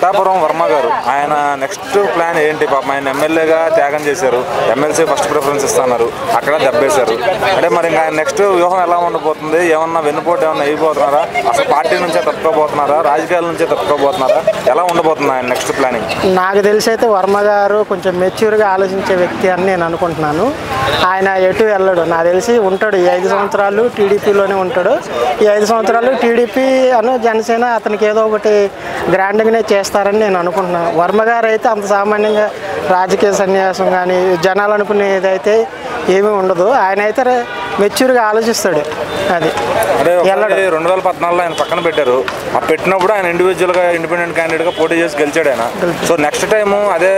పిఠాపురం వర్మ గారు ఆయన next plan ఏంటి? పాపం ఆయన ఎమ్మెల్యేగా త్యాగం చేశారు, ఎమ్మెల్సీ ఫస్ట్ ప్రిఫరెన్స్ ఇస్తున్నారు, అక్కడ దెబ్బేశారు. అంటే మరి ఇంకా ఆయన నెక్స్ట్ వ్యూహం ఎలా ఉండబోతుంది? ఏమన్నా వెన్నుపోటు ఏమన్నా అయిపోతున్నారా? అసలు పార్టీ నుంచే తప్పుకోబోతున్నారా? రాజకీయాల నుంచే తప్పుకోబోతున్నారా? ఎలా ఉండబోతుంది ఆయన నెక్స్ట్ ప్లానింగ్? నాకు తెలిసి అయితే వర్మ గారు కొంచెం మెచ్యూర్గా ఆలోచించే వ్యక్తి అని నేను అనుకుంటున్నాను. ఆయన ఎటు వెళ్ళడు, నాకు తెలిసి ఉంటాడు. ఈ 5 సంవత్సరాలు టీడీపీలోనే ఉంటాడు. ఈ 5 సంవత్సరాలు టీడీపీ అను జనసేన అతనికి ఏదో ఒకటి గ్రాండ్గానే చేస్తారని నేను అనుకుంటున్నాను. వర్మ గారు అయితే అంత సామాన్యంగా రాజకీయ సన్యాసం కానీ జనాలు అనుకునేది అయితే ఏమీ ఉండదు. ఆయన అయితే మెచ్యూర్గా ఆలోచిస్తాడు. అది అంటే 2014లో ఆయన పక్కన పెట్టారు. ఆ పెట్టినప్పుడు ఆయన ఇండివిజువల్గా ఇండిపెండెంట్ క్యాండిడేట్గా పోటీ చేసి గెలిచాడు ఆయన. సో నెక్స్ట్ టైము అదే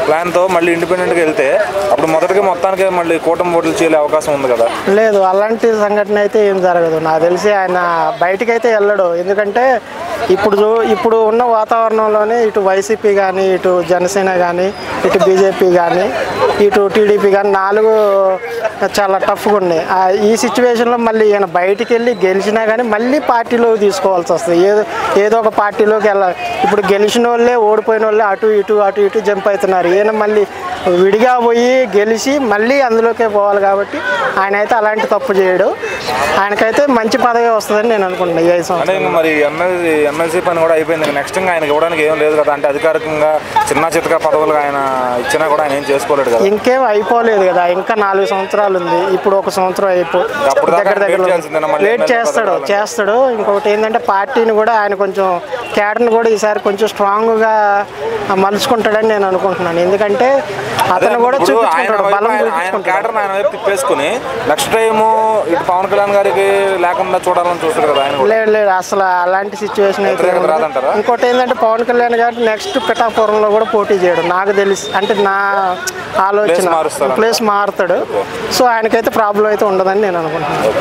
ప్లాన్తో మళ్ళీ ఇండిపెండెంట్గా వెళ్తే అప్పుడు మొత్తానికి మళ్ళీ కూటమి ఓట్లు చేయలే అవకాశం ఉంది కదా? లేదు, అలాంటి సంఘటన అయితే ఏం జరగదు. నాకు తెలిసి ఆయన బయటికైతే వెళ్ళడు. ఎందుకంటే ఇప్పుడు ఉన్న వాతావరణంలోనే ఇటు వైసీపీ కానీ, ఇటు జనసేన కానీ, ఇటు బీజేపీ కానీ, ఇటు టీడీపీ కానీ 4 చాలా టఫ్గా ఉన్నాయి. ఈ సిచ్యువేషన్లో మళ్ళీ ఈయన బయటికి వెళ్ళి గెలిచినా కానీ మళ్ళీ పార్టీలోకి తీసుకోవాల్సి వస్తుంది. ఏదో ఒక పార్టీలోకి వెళ్ళాలి. ఇప్పుడు గెలిచిన వాళ్ళే ఓడిపోయిన వాళ్ళే అటు ఇటు జంప్ అవుతున్నారు. ఈయన మళ్ళీ విడిగా పోయి గెలిచి మళ్ళీ అందులోకే పోవాలి. కాబట్టి ఆయన అయితే అలాంటి తప్పు చేయడు. ఆయనకైతే మంచి పదవి వస్తుందని నేను అనుకుంటున్నాను. ఈ 5 సంవత్సరాలు మరి ఎమ్మెల్సీ పని కూడా అయిపోయింది. నెక్స్ట్ ఇంకా ఆయనకి ఇవ్వడానికి ఏం లేదు కదా? అంటే అధికారికంగా చిన్న పదవులు ఆయన ఇచ్చినా కూడా ఆయన ఏం చేసుకోలేడు కదా? ఇంకేం అయిపోలేదు కదా, ఇంకా 4 సంవత్సరాలు ఉంది. ఇప్పుడు 1 సంవత్సరం దగ్గర వెయిట్ చేస్తాడు. ఇంకొకటి ఏంటంటే పార్టీని కూడా ఆయన కొంచెం క్యాడర్ని కూడా ఈసారి కొంచెం స్ట్రాంగ్గా మలుచుకుంటాడని నేను అనుకుంటున్నాను. ఎందుకంటే అతను కూడా చూపించుకుంటాడు, బలం చూపించుకుంటాడు. ఆయన వైపు తిప్పేసుకుని నెక్స్ట్ టైం ఇటు పవన్ కళ్యాణ్ గారికి లేకుండా చూడాలని చూస్తాడు కదా ఆయన? లేదు, అసలు అలాంటి సిచ్యువేషన్ అయితే రాదంటారా? ఇంకోటి ఏంటంటే పవన్ కళ్యాణ్ గారు నెక్స్ట్ పిఠాపురంలో కూడా పోటీ చేయడు నాకు తెలిసి. అంటే నా ఆలోచన ప్లేస్ మారుతాడు. సో ఆయనకైతే ప్రాబ్లం అయితే ఉండదని నేను అనుకుంటున్నాను.